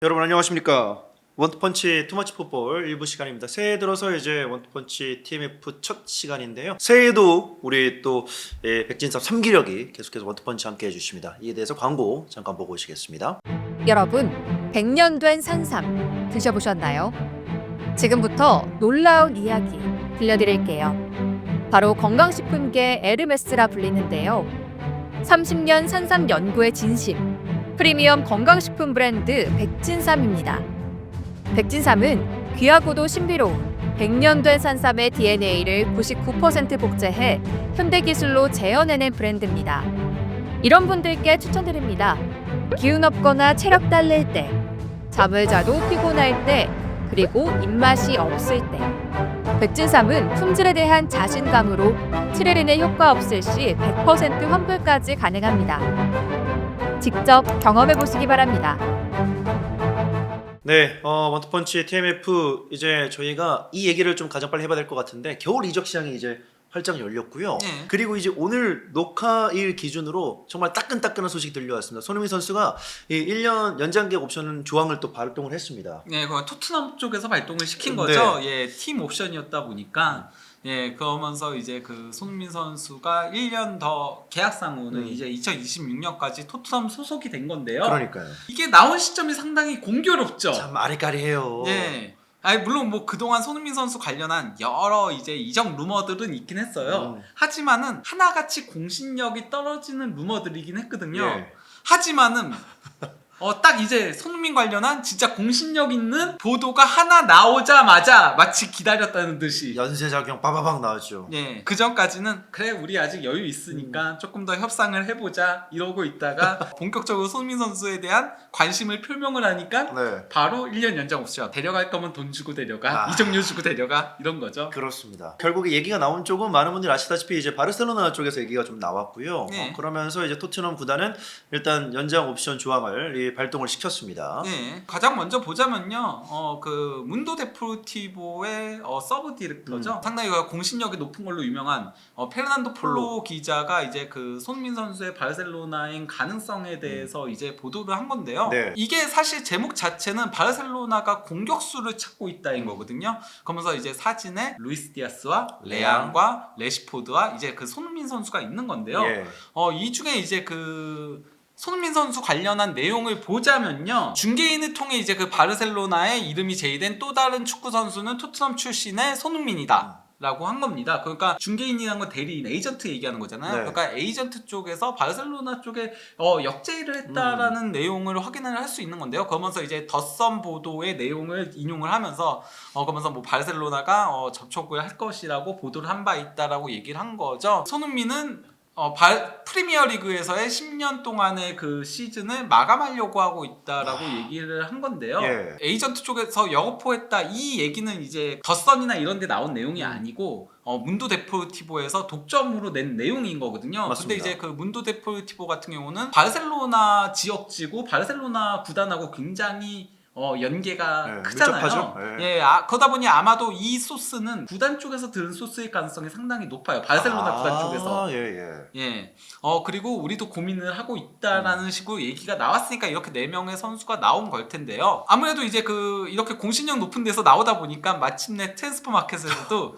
여러분 안녕하십니까. 원투펀치 투머치 풋볼 일부 시간입니다. 새해 들어서 이제 원투펀치 TMF 첫 시간인데요. 새해에도 우리 또 백진섭 3기력이 계속해서 원투펀치 함께 해주십니다. 이에 대해서 광고 잠깐 보고 오시겠습니다. 여러분, 100년 된 산삼 드셔보셨나요? 지금부터 놀라운 이야기 들려드릴게요. 바로 건강식품계 에르메스라 불리는데요. 30년 산삼 연구의 진심, 프리미엄 건강식품 브랜드 백진삼입니다. 백진삼은 귀하고도 신비로운 100년 된 산삼의 DNA를 99% 복제해 현대기술로 재현해낸 브랜드입니다. 이런 분들께 추천드립니다. 기운 없거나 체력 딸릴 때, 잠을 자도 피곤할 때, 그리고 입맛이 없을 때. 백진삼은 품질에 대한 자신감으로 트레린의 효과 없을 시 100% 환불까지 가능합니다. 직접 경험해 보시기 바랍니다. 네, 원투펀치 TMF 이제 저희가 이 얘기를 좀 가장 빨리 해봐야 될 것 같은데 겨울 이적 시장이 이제 활짝 열렸고요. 네. 그리고 이제 오늘 녹화일 기준으로 정말 따끈따끈한 소식이 들려왔습니다. 손흥민 선수가 이 1년 연장 계약 옵션 조항을 또 발동을 했습니다. 네, 그 토트넘 쪽에서 발동을 시킨 네. 거죠. 예, 팀 옵션이었다 보니까 그러면서 이제 그 손흥민 선수가 1년 더 계약상으로는 이제 2026년까지 토트넘 소속이 된 건데요. 그러니까요. 이게 나온 시점이 상당히 공교롭죠. 참 아리까리해요. 네. 아니 물론 뭐 그동안 손흥민 선수 관련한 여러 이제 이적 루머들은 있긴 했어요. 하지만은 하나같이 공신력이 떨어지는 루머들이긴 했거든요. 예. 하지만은 딱 이제 손흥민 관련한 진짜 공신력 있는 보도가 하나 나오자마자 마치 기다렸다는 듯이 연쇄작용 빠바박 나왔죠. 예, 그 전까지는 그래 우리 아직 여유 있으니까 조금 더 협상을 해보자 이러고 있다가 본격적으로 손흥민 선수에 대한 관심을 표명을 하니까 네. 바로 1년 연장 옵션. 데려갈 거면 돈 주고 데려가, 이적료 주고 데려가 이런 거죠. 그렇습니다. 결국에 얘기가 나온 쪽은 많은 분들이 아시다시피 이제 바르셀로나 쪽에서 얘기가 좀 나왔고요. 네. 그러면서 이제 토트넘 구단은 일단 연장 옵션 조항을 발동을 시켰습니다. 네, 가장 먼저 보자면요, 그 문도 데포르티보의 서브 디렉터죠. 상당히 공신력이 높은 걸로 유명한 페르난도 폴로 기자가 이제 그 손흥민 선수의 바르셀로나행 가능성에 대해서 이제 보도를 한 건데요. 네. 이게 사실 제목 자체는 바르셀로나가 공격수를 찾고 있다인 거거든요. 그러면서 이제 사진에 루이스 디아스와 레앙과 레시포드와 이제 그 손흥민 선수가 있는 건데요. 예. 이 중에 이제 그 손흥민 선수 관련한 내용을 보자면요, 중개인을 통해 이제 그 바르셀로나의 이름이 제의된 또 다른 축구 선수는 토트넘 출신의 손흥민이다 라고 한 겁니다. 그러니까 중개인이라는 건 대리인, 에이전트 얘기하는 거잖아요. 네. 그러니까 에이전트 쪽에서 바르셀로나 쪽에 역제의를 했다라는 내용을 확인을 할 수 있는 건데요. 그러면서 이제 더선 보도의 내용을 인용을 하면서 그러면서 뭐 바르셀로나가 접촉을 할 것이라고 보도를 한 바 있다라고 얘기를 한 거죠. 손흥민은 프리미어리그에서의 10년 동안의 그 시즌을 마감하려고 하고 있다라고 얘기를 한 건데요. 예. 에이전트 쪽에서 영업포했다 이 얘기는 이제 더선이나 이런 데 나온 내용이 아니고 문도 데포르티보에서 독점으로 낸 내용인 거거든요. 맞습니다. 근데 이제 그 문도 데포르티보 같은 경우는 바르셀로나 지역지구 바르셀로나 구단하고 굉장히 연계가 크잖아요. 밀접하죠? 그러다 보니 아마도 이 소스는 구단 쪽에서 들은 소스일 가능성이 상당히 높아요. 바르셀로나 구단 쪽에서. 그리고 우리도 고민을 하고 있다라는 식으로 얘기가 나왔으니까 이렇게 4명의 선수가 나온 걸 텐데요. 아무래도 이제 그 이렇게 공신력 높은 데서 나오다 보니까 마침내 트랜스퍼 마켓에서도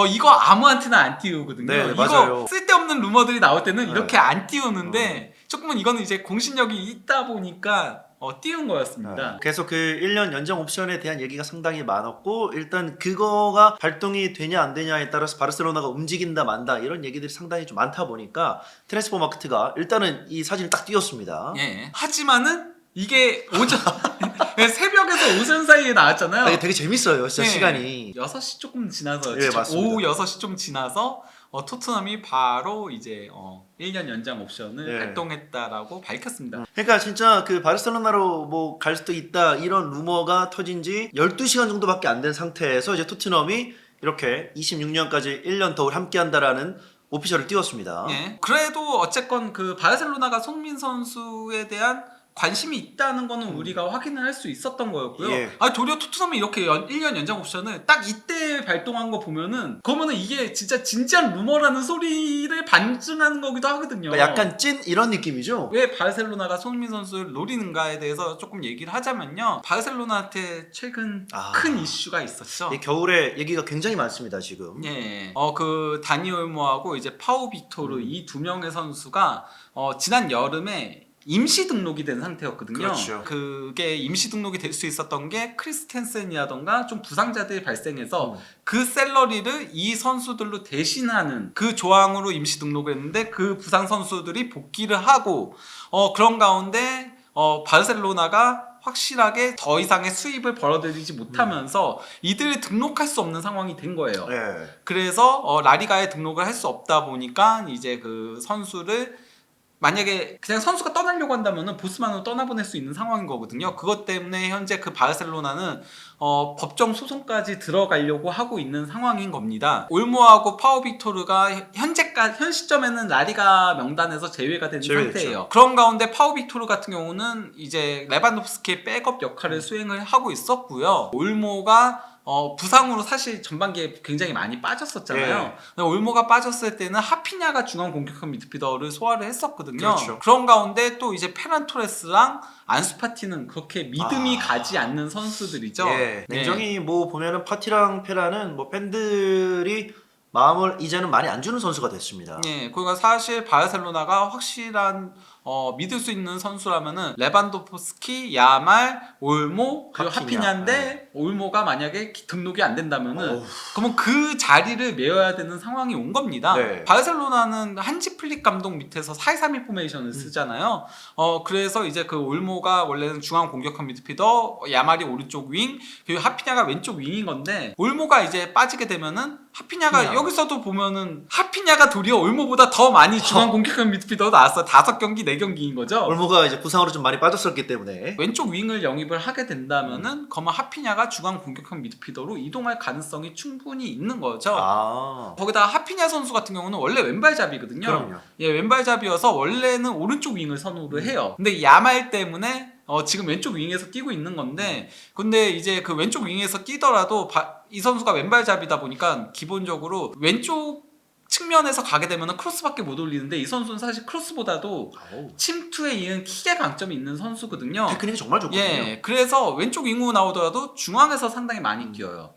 이거 아무한테나 안 띄우거든요. 네, 이거 맞아요. 쓸데없는 루머들이 나올 때는 이렇게 안 띄우는데 조금은 이거는 이제 공신력이 있다 보니까 띄운 거였습니다. 그래서 그 1년 연장 옵션에 대한 얘기가 상당히 많았고 일단 그거가 발동이 되냐 안 되냐에 따라서 바르셀로나가 움직인다 만다 이런 얘기들이 상당히 좀 많다 보니까 트랜스퍼 마케트가 일단은 이 사진을 딱 띄웠습니다. 예. 하지만은 이게 오전 새벽에서 오전 사이에 나왔잖아요. 되게 재밌어요 진짜 시간이. 6시 조금 지나서 예, 맞습니다. 오후 6시 좀 지나서 토트넘이 바로 이제 1년 연장 옵션을 발동했다라고 밝혔습니다. 그러니까 진짜 그 바르셀로나로 뭐 갈 수도 있다 이런 루머가 터진 지 12시간 정도밖에 안 된 상태에서 이제 토트넘이 이렇게 26년까지 1년 더 함께 한다라는 오피셜을 띄웠습니다. 예. 그래도 어쨌건 그 바르셀로나가 손흥민 선수에 대한 관심이 있다는 거는 우리가 확인을 할 수 있었던 거였고요. 예. 도리어 토트넘이 이렇게 1년 연장 옵션을 딱 이때 발동한 거 보면은 그러면은 이게 진짜 진지한 루머라는 소리를 반증하는 거기도 하거든요. 그러니까 약간 찐 이런 느낌이죠. 왜 바르셀로나가 손흥민 선수를 노리는가에 대해서 조금 얘기를 하자면요. 바르셀로나한테 최근 큰 이슈가 있었죠. 이 겨울에 얘기가 굉장히 많습니다 지금. 예. 그 다니 올모하고 이제 파우 빅토르 이 두 명의 선수가 지난 여름에 임시 등록이 된 상태였거든요. 그렇죠. 그게 임시 등록이 될 수 있었던 게 크리스텐센이라던가 좀 부상자들이 발생해서 그 셀러리를 이 선수들로 대신하는 그 조항으로 임시 등록을 했는데 그 부상 선수들이 복귀를 하고 그런 가운데 바르셀로나가 확실하게 더 이상의 수입을 벌어들이지 못하면서 이들을 등록할 수 없는 상황이 된 거예요. 예. 그래서 라리가에 등록을 할 수 없다 보니까 이제 그 선수를 만약에 그냥 선수가 떠나려고 한다면은 보스만으로 떠나보낼 수 있는 상황인 거거든요. 그것 때문에 현재 그 바르셀로나는 법정 소송까지 들어가려고 하고 있는 상황인 겁니다. 올모하고 파우 빅토르가 현 시점에는 라리가 명단에서 제외가 된 상태예요. 그런 가운데 파우 빅토르 같은 경우는 이제 레반도프스키의 백업 역할을 수행을 하고 있었고요. 올모가 부상으로 사실 전반기에 굉장히 많이 빠졌었잖아요. 예. 올모가 빠졌을 때는 하피냐가 중앙 공격형 미드필더를 소화를 했었거든요. 그렇죠. 그런 가운데 또 이제 페란 토레스랑 안수파티는 그렇게 믿음이 가지 않는 선수들이죠. 예. 냉정히 뭐 보면은 파티랑 페라는 뭐 팬들이 마음을 이제는 많이 안 주는 선수가 됐습니다. 예, 그러니까 사실 바르셀로나가 확실한 믿을 수 있는 선수라면은 레반도프스키, 야말, 올모 그리고 하피냐인데 올모가 만약에 등록이 안 된다면은 그러면 그 자리를 메워야 되는 상황이 온 겁니다. 네. 바르셀로나는 한지 플릭 감독 밑에서 4-2-3-1 포메이션을 쓰잖아요. 그래서 이제 그 올모가 원래는 중앙 공격형 미드필더, 야말이 오른쪽 윙, 그리고 하피냐가 왼쪽 윙인 건데 올모가 이제 빠지게 되면은 하피냐가 여기서도 보면은 하피냐가 도리어 올모보다 더 많이 중앙 공격형 미드필더로 나왔어요. 5경기 4경기인 거죠. 올모가 이제 부상으로 좀 많이 빠졌었기 때문에 왼쪽 윙을 영입을 하게 된다면은 그러면 하피냐가 중앙 공격형 미드필더로 이동할 가능성이 충분히 있는 거죠. 거기다가 하피냐 선수 같은 경우는 원래 왼발잡이거든요. 그럼요. 예, 왼발잡이여서 원래는 오른쪽 윙을 선호를 해요. 근데 야말 때문에 지금 왼쪽 윙에서 뛰고 있는 건데 근데 이제 그 왼쪽 윙에서 뛰더라도 이 선수가 왼발잡이다 보니까 기본적으로 왼쪽 측면에서 가게 되면 크로스밖에 못 올리는데 이 선수는 사실 크로스보다도 침투에 이은 킥의 강점이 있는 선수거든요. 테크닉이 정말 좋거든요. 예, 그래서 왼쪽 윙으로 나오더라도 중앙에서 상당히 많이 뛰어요.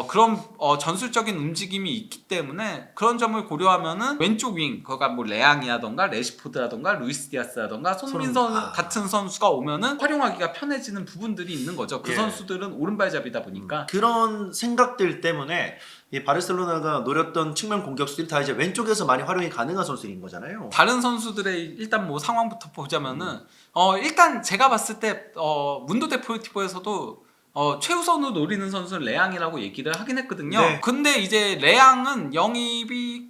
그런 전술적인 움직임이 있기 때문에 그런 점을 고려하면은 왼쪽 윙, 그가 뭐 레앙이라던가 레시포드라던가 루이스 디아스라던가 손흥민 같은 선수가 오면은 활용하기가 편해지는 부분들이 있는 거죠. 그 선수들은 오른발잡이다 보니까 그런 생각들 때문에 이 바르셀로나가 노렸던 측면 공격수들이 다 이제 왼쪽에서 많이 활용이 가능한 선수인 거잖아요. 다른 선수들의 일단 뭐 상황부터 보자면은 일단 제가 봤을 때 문도 데포르티보에서도 최우선으로 노리는 선수는 레앙이라고 얘기를 하긴 했거든요. 네. 근데 이제 레앙은 영입이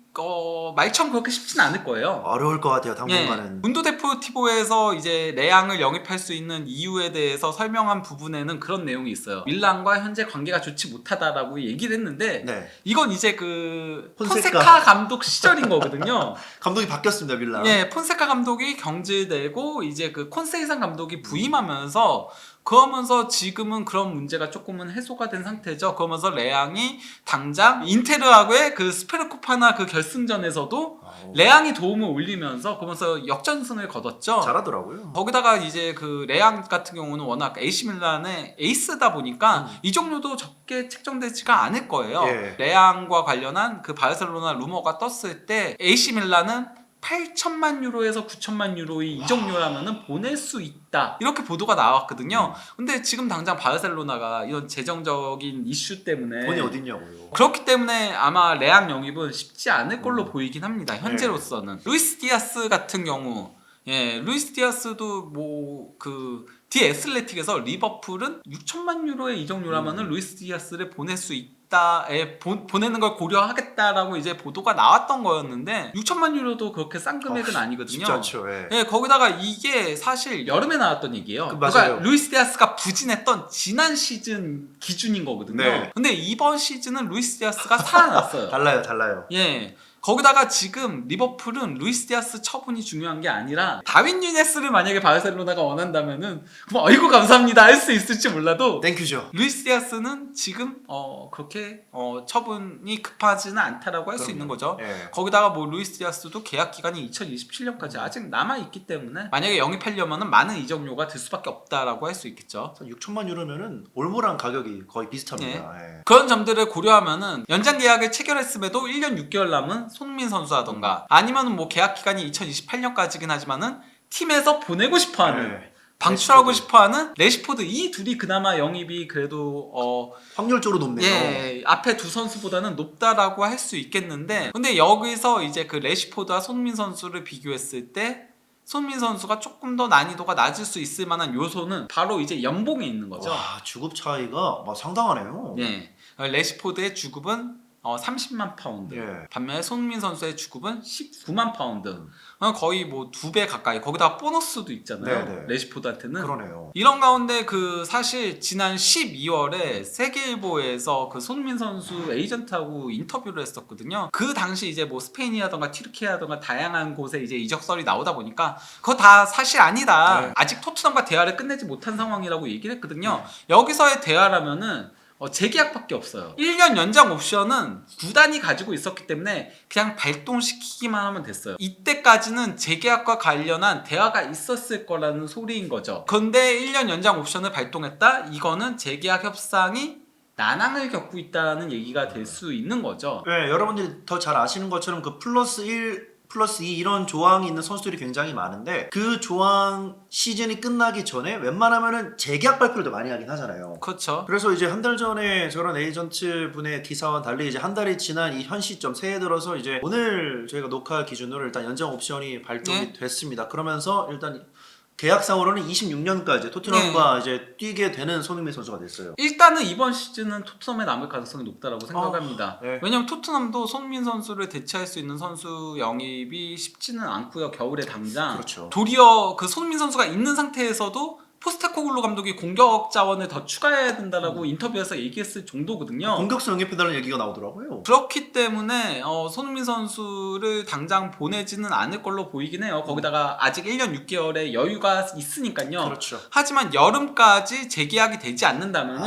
말처럼 그렇게 쉽진 않을 거예요. 어려울 것 같아요 당분간은. 문도 데포르티보에서 이제 레앙을 영입할 수 있는 이유에 대해서 설명한 부분에는 그런 내용이 있어요. 밀란과 현재 관계가 좋지 못하다라고 얘기를 했는데 이건 이제 그 폰세카 감독 시절인 거거든요. 감독이 바뀌었습니다 밀란. 예, 폰세카 감독이 경질되고 이제 그 콘세이산 감독이 부임하면서 그러면서 지금은 그런 문제가 조금은 해소가 된 상태죠. 그러면서 레앙이 당장 인테르하고의 그 스페르코파나 그 결승전에서도 레앙이 도움을 올리면서 그러면서 역전승을 거뒀죠. 잘하더라고요. 거기다가 이제 그 레앙 같은 경우는 워낙 AC 밀란의 에이스다 보니까 이 종류도 적게 책정되지가 않을 거예요. 레앙과 관련한 그 바르셀로나 루머가 떴을 때 AC 밀란은 8천만 유로에서 9천만 유로의 이적료라면은 보낼 수 있다 이렇게 보도가 나왔거든요. 근데 지금 당장 바르셀로나가 이런 재정적인 이슈 때문에 돈이 어딨냐고요. 그렇기 때문에 아마 레앙 영입은 쉽지 않을 걸로 보이긴 합니다. 현재로서는. 루이스 디아스 같은 경우 루이스 디아스도 뭐 그 디애슬레틱에서 리버풀은 6천만 유로의 이적료라면은 루이스 디아스를 보낼 수 있다에 보내는 걸 고려하겠다라고 이제 보도가 나왔던 거였는데 6천만 유로도 그렇게 싼 금액은 아니거든요. 쉽지 않죠. 거기다가 이게 사실 여름에 나왔던 얘기예요. 맞아요. 그러니까 루이스 디아스가 부진했던 지난 시즌 기준인 거거든요. 근데 이번 시즌은 루이스 디아스가 살아났어요. 달라요. 거기다가 지금 리버풀은 루이스 디아스 처분이 중요한 게 아니라 다윈 누네스를 만약에 바르셀로나가 원한다면은 그럼 아이고 감사합니다 할 수 있을지 몰라도 땡큐죠. 루이스 디아스는 지금 그렇게 처분이 급하지는 않다라고 할 수 있는 거죠. 예. 거기다가 뭐 루이스 디아스도 계약 기간이 2027년까지 아직 남아 있기 때문에 만약에 영입하려면은 많은 이적료가 들 수밖에 없다라고 할 수 있겠죠. 6천만 유로면은 올모랑 가격이 거의 비슷합니다. 예. 그런 점들을 고려하면은 연장 계약을 체결했음에도 1년 6개월 남은 손흥민 선수라던가 아니면은 뭐 계약 기간이 2028년까지긴 하지만은 팀에서 보내고 싶어하는 예. 방출하고 싶어하는 레시포드 이 둘이 그나마 영입이 그래도 확률적으로 높네요. 예, 앞에 두 선수보다는 높다라고 할 수 있겠는데 근데 여기서 이제 그 레시포드와 손민 선수를 비교했을 때 손민 선수가 조금 더 난이도가 낮을 수 있을 만한 요소는 바로 이제 연봉에 있는 거죠. 와, 주급 차이가 막 상당하네요. 예, 레시포드의 주급은 30만 파운드. 예. 반면에 손흥민 선수의 주급은 19만 파운드. 거의 뭐 2배 가까이. 거기다가 보너스도 있잖아요. 네네. 레시포드한테는. 그러네요. 이런 가운데 그 사실 지난 12월에 세계일보에서 그 손흥민 선수 에이전트하고 인터뷰를 했었거든요. 그 당시 이제 뭐 스페인이라던가 튀르키예라던가 다양한 곳에 이제 이적설이 나오다 보니까 그거 다 사실 아니다. 네. 아직 토트넘과 대화를 끝내지 못한 상황이라고 얘기를 했거든요. 여기서의 대화라면은 재계약밖에 없어요. 1년 연장 옵션은 구단이 가지고 있었기 때문에 그냥 발동시키기만 하면 됐어요. 이때까지는 재계약과 관련한 대화가 있었을 거라는 소리인 거죠. 그런데 1년 연장 옵션을 발동했다? 이거는 재계약 협상이 난항을 겪고 있다는 얘기가 될 수 있는 거죠. 네, 여러분들이 더 잘 아시는 것처럼 그 플러스 1 플러스 2 이런 조항이 있는 선수들이 굉장히 많은데 그 조항 시즌이 끝나기 전에 웬만하면은 재계약 발표를 많이 하긴 하잖아요. 그렇죠. 그래서 이제 한 달 전에 저런 에이전트 분의 기사와 달리 이제 한 달이 지난 이 현 시점 새해 들어서 이제 오늘 저희가 녹화 기준으로 일단 연장 옵션이 발동이 네. 됐습니다. 그러면서 일단 계약상으로는 26년까지 토트넘과 이제 뛰게 되는 손흥민 선수가 됐어요. 일단은 이번 시즌은 토트넘에 남을 가능성이 높다라고 생각합니다. 네. 왜냐면 토트넘도 손흥민 선수를 대체할 수 있는 선수 영입이 쉽지는 않고요. 겨울에 당장. 그렇죠. 도리어 그 손흥민 선수가 있는 상태에서도 포스테코글루 감독이 공격 자원을 더 추가해야 된다라고 인터뷰에서 얘기했을 정도거든요. 공격수 영입해달라는 얘기가 나오더라고요. 그렇기 때문에 손흥민 선수를 당장 보내지는 않을 걸로 보이긴 해요. 거기다가 아직 1년 6개월의 여유가 있으니까요. 그렇죠. 하지만 여름까지 재계약이 되지 않는다면은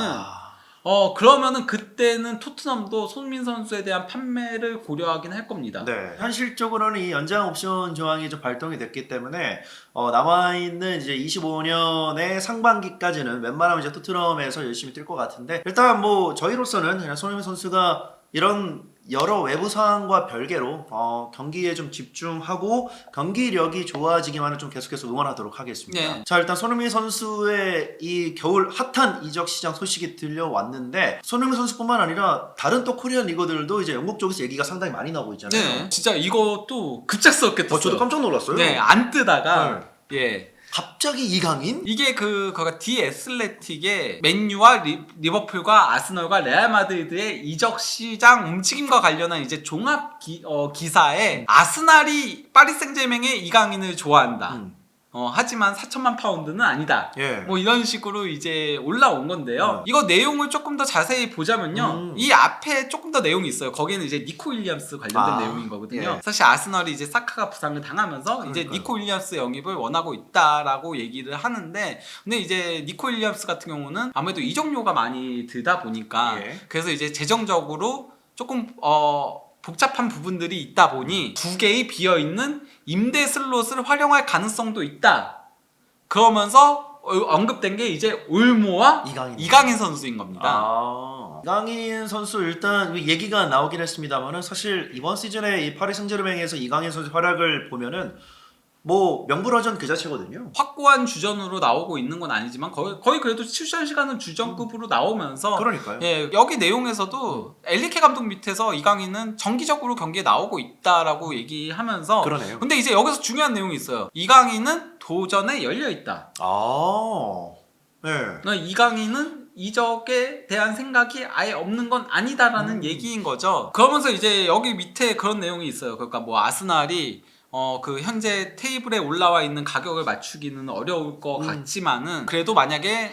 그러면은 그때는 토트넘도 손민 선수에 대한 판매를 고려하긴 할 겁니다. 네, 현실적으로는 이 연장 옵션 조항이 좀 발동이 됐기 때문에 남아있는 이제 25년의 상반기까지는 웬만하면 이제 토트넘에서 열심히 뛸 것 같은데 일단 뭐 저희로서는 그냥 손흥민 선수가 이런 여러 외부 상황과 별개로 경기에 좀 집중하고 경기력이 좋아지기만을 좀 계속해서 응원하도록 하겠습니다. 네. 자, 일단 손흥민 선수의 이 겨울 핫한 이적 시장 소식이 들려왔는데 손흥민 선수뿐만 아니라 다른 또 코리안 리거들도 이제 영국 쪽에서 얘기가 상당히 많이 나오고 있잖아요. 네, 진짜 이것도 급작스럽게 떴어요. 저도 깜짝 놀랐어요. 네, 안 뜨다가 예. 갑자기 이강인? 이게 거가 디 애슬레틱의 맨유와 리버풀과 아스널과 레알 마드리드의 이적 시장 움직임과 관련한 이제 종합 기사에 아스날이 파리 생제르맹의 이강인을 좋아한다. 하지만 4천만 파운드는 아니다. 예. 뭐 이런 식으로 이제 올라온 건데요. 이거 내용을 조금 더 자세히 보자면요. 이 앞에 조금 더 내용이 있어요. 거기는 이제 니코 윌리엄스 관련된 내용인 거거든요. 예. 사실 아스널이 이제 사카가 부상을 당하면서 이제 그러니까요. 니코 윌리엄스 영입을 원하고 있다라고 얘기를 하는데 근데 이제 니코 윌리엄스 같은 경우는 아무래도 이적료가 많이 들다 보니까 예. 그래서 이제 재정적으로 조금 복잡한 부분들이 있다 보니 두 개의 비어있는 임대 슬롯을 활용할 가능성도 있다. 그러면서 언급된 게 이제 올모와 이강인 선수인 겁니다. 이강인 선수 일단 얘기가 나오긴 했습니다만은 사실 이번 시즌에 이 파리 생제르맹에서 이강인 선수 활약을 보면은 뭐 명불허전 그 자체거든요. 확고한 주전으로 나오고 있는 건 아니지만 거의 그래도 출전 시간은 주전급으로 나오면서 그러니까요. 예, 여기 내용에서도 엘리케 감독 밑에서 이강인은 정기적으로 경기에 나오고 있다라고 얘기하면서 그러네요. 근데 이제 여기서 중요한 내용이 있어요. 이강인은 도전에 열려 있다. 네. 그러니까 이강인은 이적에 대한 생각이 아예 없는 건 아니다라는 얘기인 거죠. 그러면서 이제 여기 밑에 그런 내용이 있어요. 그러니까 뭐 아스날이 그 현재 테이블에 올라와 있는 가격을 맞추기는 어려울 것 같지만은 그래도 만약에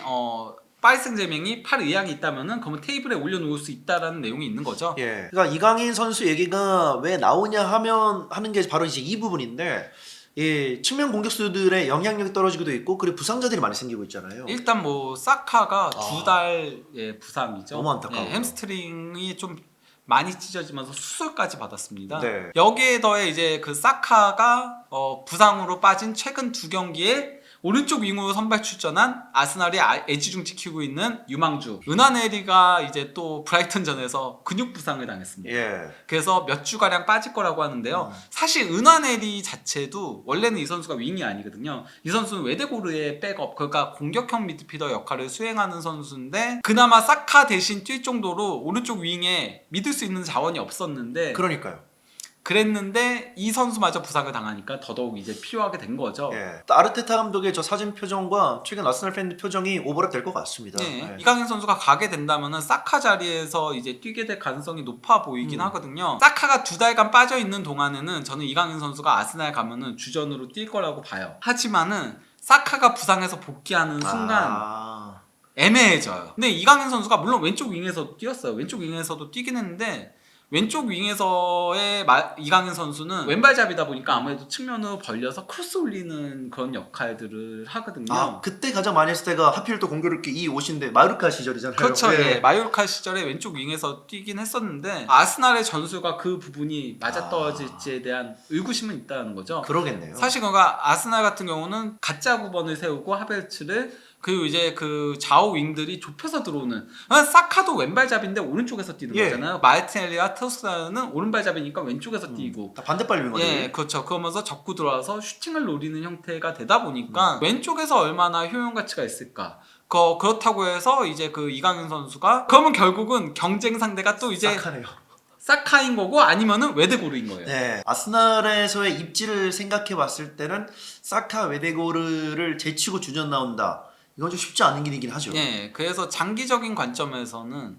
파리 생제맹이 팔 의향이 있다면은 그러면 테이블에 올려놓을 수 있다라는 내용이 있는 거죠. 예. 그러니까 이강인 선수 얘기가 왜 나오냐 하는 게 바로 이제 이 부분인데, 이 측면 공격수들의 영향력이 떨어지기도 있고, 그리고 부상자들이 많이 생기고 있잖아요. 일단 뭐 사카가 2달의 부상이죠. 너무 안타까워요. 예, 햄스트링이 좀 많이 찢어지면서 수술까지 받았습니다. 네. 여기에 더해 이제 그 사카가 부상으로 빠진 최근 2경기에 오른쪽 윙으로 선발 출전한 아스날이 애지중 지키고 있는 유망주 은하네리가 이제 또 브라이턴전에서 근육 부상을 당했습니다. 예. 그래서 몇 주가량 빠질 거라고 하는데요. 사실 은하네리 자체도 원래는 이 선수가 윙이 아니거든요. 이 선수는 웨데고르의 백업, 그러니까 공격형 미드필더 역할을 수행하는 선수인데 그나마 사카 대신 뛸 정도로 오른쪽 윙에 믿을 수 있는 자원이 없었는데 그러니까요. 그랬는데 이 선수마저 부상을 당하니까 더더욱 이제 필요하게 된 거죠. 예. 또 아르테타 감독의 저 사진 표정과 최근 아스날 팬들 표정이 오버랩 될 것 같습니다. 네. 예. 이강인 선수가 가게 된다면은 사카 자리에서 이제 뛰게 될 가능성이 높아 보이긴 하거든요. 사카가 2달간 빠져 있는 동안에는 저는 이강인 선수가 아스날 가면은 주전으로 뛸 거라고 봐요. 하지만은 사카가 부상해서 복귀하는 순간 애매해져요. 근데 이강인 선수가 물론 왼쪽 윙에서 뛰었어요. 왼쪽 윙에서도 뛰긴 했는데 왼쪽 윙에서의 이강인 선수는 왼발잡이다 보니까 아무래도 측면으로 벌려서 크로스 올리는 그런 역할들을 하거든요. 그때 가장 많이 했을 때가 하필 또 공교롭게 이 옷인데 마요르카 시절이잖아요. 그렇죠. 예. 예. 마요르카 시절에 왼쪽 윙에서 뛰긴 했었는데 아스날의 전술과 그 부분이 맞아떨어질지에 대한 의구심은 있다는 거죠. 그러겠네요. 사실 그러니까 아스날 같은 경우는 가짜 9번을 세우고 하베르츠를 그리고 이제 그 좌우 윙들이 좁혀서 들어오는 사카도 왼발잡이인데 오른쪽에서 뛰는 거잖아요. 마르티넬리와 토스는 오른발잡이니까 왼쪽에서 뛰고 다 반대발 윙어들. 예, 그렇죠. 그러면서 접고 들어와서 슈팅을 노리는 형태가 되다 보니까 왼쪽에서 얼마나 효용 가치가 있을까? 그렇다고 해서 이제 그 이강인 선수가 그러면 결국은 경쟁 상대가 또 이제 싹하네요. 사카인 거고 아니면은 웨데고르인 거예요. 네, 아스날에서의 입지를 생각해 봤을 때는 사카 웨데고르를 제치고 주전 나온다. 이건 좀 쉽지 않은 길이긴 하죠. 예, 그래서 장기적인 관점에서는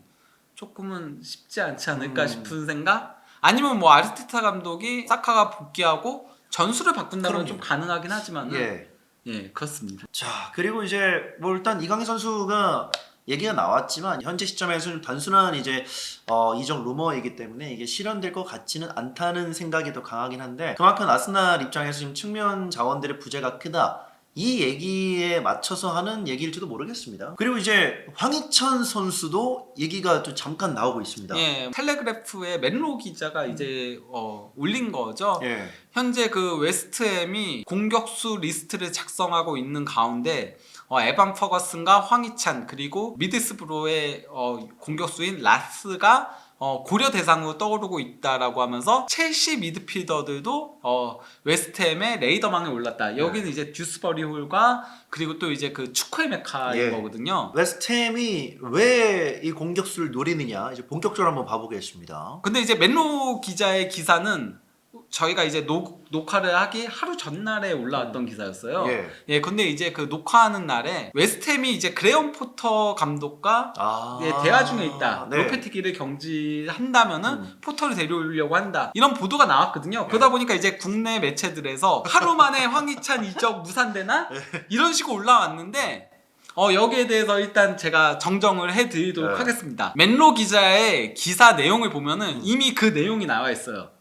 조금은 쉽지 않지 않을까 싶은 생각? 아니면 뭐 아르테타 감독이 사카가 복귀하고 전술을 바꾼다면 좀 가능하긴 하지만은 예, 그렇습니다. 자, 그리고 이제 뭐 일단 이강인 선수가 얘기가 나왔지만 현재 시점에서는 단순한 이제 이적 루머이기 때문에 이게 실현될 것 같지는 않다는 생각이 더 강하긴 한데 그만큼 아스날 입장에서 지금 측면 자원들의 부재가 크다. 이 얘기에 맞춰서 하는 얘기일지도 모르겠습니다. 그리고 이제 황희찬 선수도 얘기가 좀 잠깐 나오고 있습니다. 예, 텔레그래프의 맨로 기자가 이제 올린 거죠. 예. 현재 그 웨스트햄이 공격수 리스트를 작성하고 있는 가운데 에반 퍼거슨과 황희찬 그리고 미드스브로의 공격수인 라스가 고려 대상으로 떠오르고 있다라고 하면서 첼시 미드필더들도 웨스트햄의 레이더망에 올랐다. 여기는 이제 듀스버리 홀과 그리고 또 이제 그 추크헤메카인 거거든요. 웨스트햄이 왜 이 공격수를 노리느냐 이제 본격적으로 한번 봐보겠습니다. 근데 이제 맨로 기자의 기사는 저희가 이제 녹화를 하기 하루 전날에 올라왔던 기사였어요. 예, 근데 이제 그 녹화하는 날에 웨스트햄이 이제 그레엄 포터 감독과 대화 중에 있다. 로페티기를 경질한다면은 포터를 데려오려고 한다. 이런 보도가 나왔거든요. 그러다 보니까 이제 국내 매체들에서 하루 만에 황희찬 이적 무산되나? 이런 식으로 올라왔는데 여기에 대해서 일단 제가 정정을 해드리도록 하겠습니다. 맨로 기자의 기사 내용을 보면은 이미 그 내용이 나와 있어요.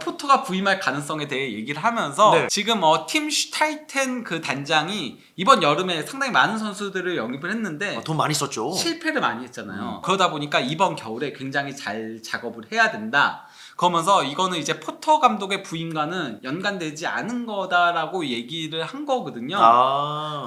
포터가 부임할 가능성에 대해 얘기를 하면서 지금 팀 슈타이텐 그 단장이 이번 여름에 상당히 많은 선수들을 영입을 했는데 돈 많이 썼죠. 실패를 많이 했잖아요. 그러다 보니까 이번 겨울에 굉장히 잘 작업을 해야 된다. 그러면서 이거는 이제 포터 감독의 부임과는 연관되지 않은 거다라고 얘기를 한 거거든요.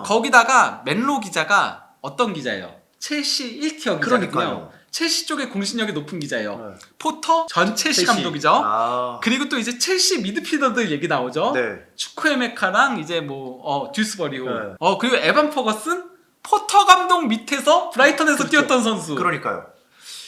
거기다가 맨로 기자가 어떤 기자예요? 첼시 1티어 기자거든요. 첼시 쪽에 공신력이 높은 기자예요. 포터 전 첼시 감독이죠. 그리고 또 이제 첼시 미드필더들 얘기 나오죠. 추크헤메카랑 이제 뭐 듀스버리호. 그리고 에반 퍼거슨 포터 감독 밑에서 브라이턴에서 뛰었던 선수. 그러니까요.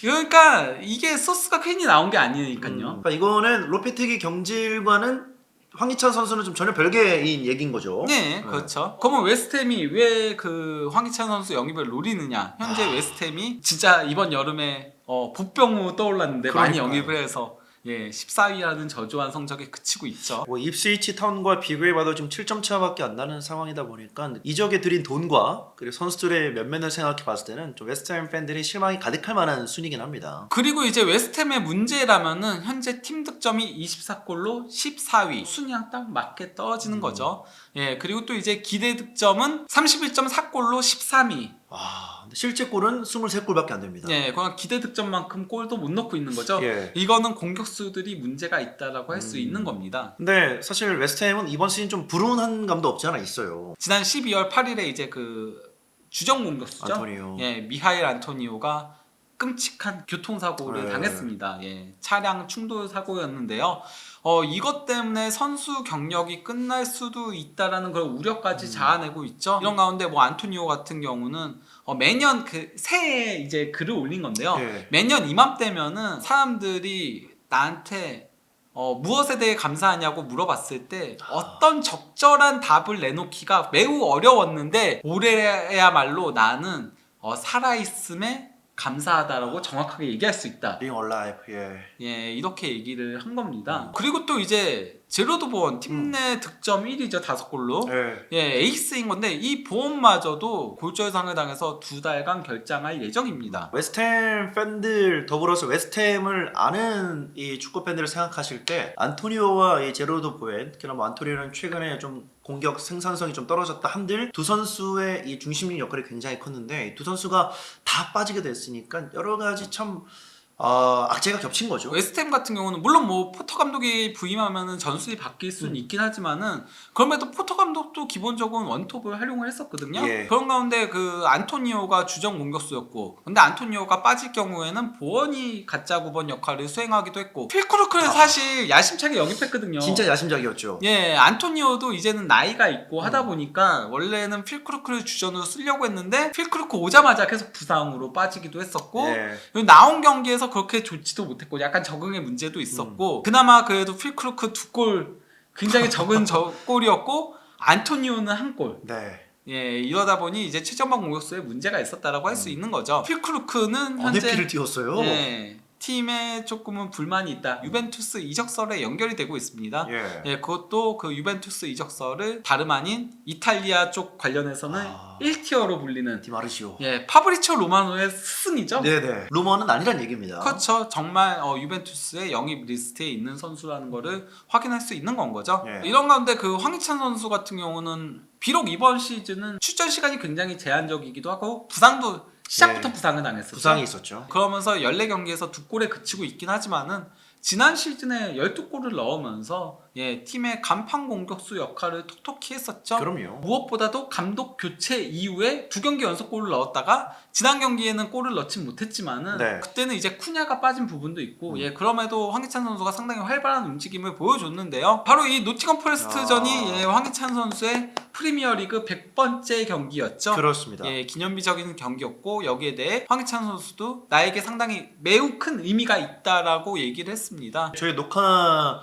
그러니까 이게 소스가 괜히 나온 게 아니니까요. 그러니까 이거는 로페티기 경질과는 황희찬 선수는 좀 전혀 별개인 얘기인 거죠. 네, 그렇죠. 그러면 웨스트햄이 왜 그 황희찬 선수 영입을 노리느냐? 현재 웨스트햄이 진짜 이번 여름에 복병으로 떠올랐는데 많이 영입을 해서 예, 14위라는 저조한 성적에 그치고 있죠. 뭐 입스위치 타운과 비교해봐도 지금 7점 차밖에 안 나는 상황이다 보니까 이적에 들인 돈과 그리고 선수들의 면면을 생각해 봤을 때는 좀 웨스트햄 팬들이 실망이 가득할 만한 순위긴 합니다. 그리고 이제 웨스트햄의 문제라면은 현재 팀 득점이 24골로 14위, 순위랑 딱 맞게 떨어지는 거죠. 예, 그리고 또 이제 기대 득점은 31.4골로 13위. 와, 근데 실제 골은 23골밖에 안 됩니다. 예, 그냥 기대 득점만큼 골도 못 넣고 있는 거죠. 예. 이거는 공격수들이 문제가 있다라고 할 수 있는 겁니다. 근데 사실 웨스트햄은 이번 시즌 좀 불운한 감도 없지 않아 있어요. 지난 12월 8일에 이제 그 주전 공격수죠. 안토니오. 예, 미하일 안토니오가 끔찍한 교통사고를 네. 당했습니다. 예, 차량 충돌 사고였는데요. 이것 때문에 선수 경력이 끝날 수도 있다라는 그런 우려까지 자아내고 있죠. 이런 가운데 뭐 안토니오 같은 경우는 매년 그 새해에 이제 글을 올린 건데요. 네. 매년 이맘때면은 사람들이 나한테 무엇에 대해 감사하냐고 물어봤을 때 어떤 적절한 답을 내놓기가 매우 어려웠는데 올해야말로 나는 살아있음에 감사하다라고 정확하게 얘기할 수 있다. Being alive, 예. 예, 이렇게 얘기를 한 겁니다. 그리고 또 이제 제로드 보원 팀 내 득점 1위죠, 5골로. 예. 예, 에이스인 건데 이 보험마저도 골절상을 당해서 2달간 결장할 예정입니다. 웨스트햄 팬들 더불어서 웨스트햄을 아는 이 축구 팬들을 생각하실 때 안토니오와 이 제로드 보엔, 특히나 뭐 안토니오는 최근에 좀 공격 생산성이 좀 떨어졌다 한들 두 선수의 이 중심력 역할이 굉장히 컸는데 이 두 선수가 다 빠지게 됐으니까 여러 가지 참 악재가 겹친 거죠. 웨스트햄 같은 경우는 물론 뭐 포터 감독이 부임하면은 전술이 바뀔 수는 있긴 하지만은 그럼에도 포터 감독도 기본적으로 원톱을 활용을 했었거든요. 예. 그런 가운데 그 안토니오가 주전 공격수였고, 근데 안토니오가 빠질 경우에는 보원이 가짜 9번 역할을 수행하기도 했고, 필크루크는 사실 야심차게 영입했거든요. 진짜 야심작이었죠. 예, 안토니오도 이제는 나이가 있고 하다 보니까 원래는 필크루크를 주전으로 쓰려고 했는데 필크루크 오자마자 계속 부상으로 빠지기도 했었고, 예. 나온 경기에서 그렇게 좋지도 못했고 약간 적응의 문제도 있었고 그나마 그래도 필크루크 2골 굉장히 적은 골이었고 안토니오는 1골. 네. 예, 이러다 보니 이제 최전방 공격수에 문제가 있었다라고 할 수 있는 거죠. 필크루크는 어느 현재 피를 띄웠어요? 예, 팀에 조금은 불만이 있다. 유벤투스 이적설에 연결이 되고 있습니다. 예. 예, 그것도 그 유벤투스 이적설을 다름 아닌 이탈리아 쪽 관련해서는 1티어로 불리는 디마르시오. 예, 파브리치오 로마노의 스승이죠. 네네. 루머는 아니란 얘기입니다. 그렇죠. 정말 유벤투스의 영입 리스트에 있는 선수라는 거를 확인할 수 있는 건 거죠. 예. 이런 가운데 그 황희찬 선수 같은 경우는 비록 이번 시즌은 출전 시간이 굉장히 제한적이기도 하고 부상도 시작부터 예. 부상을 당했었죠. 부상이 있었죠. 그러면서 14경기에서 2골에 그치고 있긴 하지만은 지난 시즌에 12골을 넣으면서 예, 팀의 간판 공격수 역할을 톡톡히 했었죠. 그럼요. 무엇보다도 감독 교체 이후에 2경기 연속 골을 넣었다가 지난 경기에는 골을 넣진 못했지만은 네. 그때는 이제 쿠냐가 빠진 부분도 있고 예, 그럼에도 황희찬 선수가 상당히 활발한 움직임을 보여줬는데요. 바로 이 노팅엄 포레스트전이 예, 황희찬 선수의 프리미어리그 100번째 경기였죠. 그렇습니다. 예, 기념비적인 경기였고 여기에 대해 황희찬 선수도 나에게 상당히 매우 큰 의미가 있다라고 얘기를 했습니다. 저희 녹화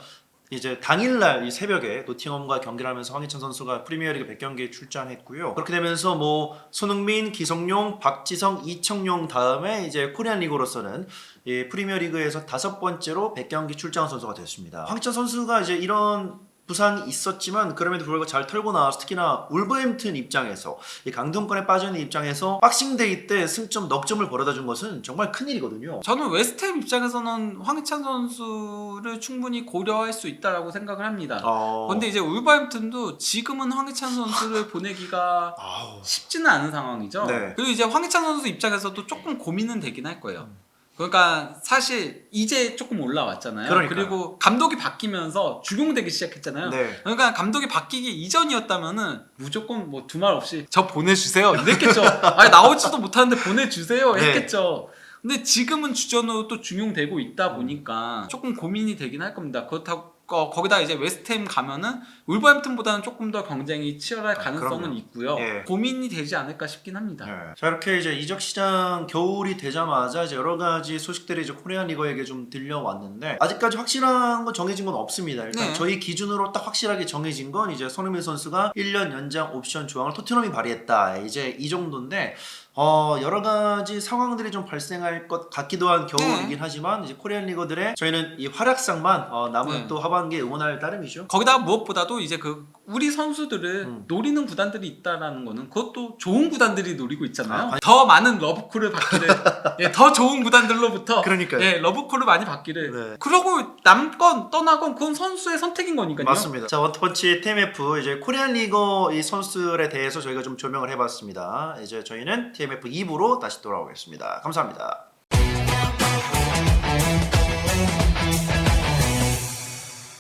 이제 당일날 이 새벽에 노팅엄과 경기를 하면서 황희찬 선수가 프리미어리그 100경기에 출장했고요. 그렇게 되면서 뭐 손흥민, 기성용, 박지성, 이청용 다음에 이제 코리안 리그로서는 이 프리미어리그에서 5번째로 100경기 출장한 선수가 됐습니다. 황희찬 선수가 이제 이런 부상이 있었지만 그럼에도 불구하고 잘 털고 나와서 특히나 울버햄튼 입장에서 이 강등권에 빠지는 입장에서 박싱데이 때 승점 넉 점을 벌어다 준 것은 정말 큰일이거든요. 저는 웨스트햄 입장에서는 황희찬 선수를 충분히 고려할 수 있다라고 생각을 합니다. 그런데 이제 울버햄튼도 지금은 황희찬 선수를 보내기가 쉽지는 않은 상황이죠. 네. 그리고 이제 황희찬 선수 입장에서도 조금 고민은 되긴 할 거예요. 그러니까 사실 이제 조금 올라왔잖아요. 그러니까요. 그리고 감독이 바뀌면서 죽용되기 시작했잖아요. 네. 그러니까 감독이 바뀌기 이전이었다면은 무조건 뭐 두말 없이 저 보내주세요 이랬겠죠. 아니 나오지도 못하는데 보내주세요 네. 했겠죠. 근데 지금은 주전으로 또 중용되고 있다 보니까 조금 고민이 되긴 할 겁니다. 그렇다고 거기다 이제 웨스트햄 가면은 울버햄튼보다는 조금 더 경쟁이 치열할 가능성은 그럼요. 있고요. 예. 고민이 되지 않을까 싶긴 합니다. 네. 자 이렇게 이제 이적 시장 겨울이 되자마자 이제 여러 가지 소식들이 이제 코리안 리거에게 좀 들려왔는데 아직까지 확실한 건 정해진 건 없습니다. 일단 네. 저희 기준으로 딱 확실하게 정해진 건 이제 손흥민 선수가 1년 연장 옵션 조항을 토트넘이 발의했다. 이제 이 정도인데 여러 가지 상황들이 좀 발생할 것 같기도 한 겨울이긴 하지만 이제 코리안 리거들의 저희는 이 활약상만 남은 네. 또 하반기에 응원할 따름이죠. 거기다 무엇보다도 이제 우리 선수들을 노리는 구단들이 있다라는 거는 그것도 좋은 구단들이 노리고 있잖아요. 더 많은 러브콜을 받기를 예, 더 좋은 구단들로부터 그러니까요. 예, 러브콜을 많이 받기를 네. 그러고 남건 떠나건 그건 선수의 선택인 거니까요. 맞습니다. 자 원투펀치 TMF 이제 코리안 리거 이 선수들에 대해서 저희가 좀 조명을 해봤습니다. 이제 저희는 TMF 2부로 다시 돌아오겠습니다. 감사합니다.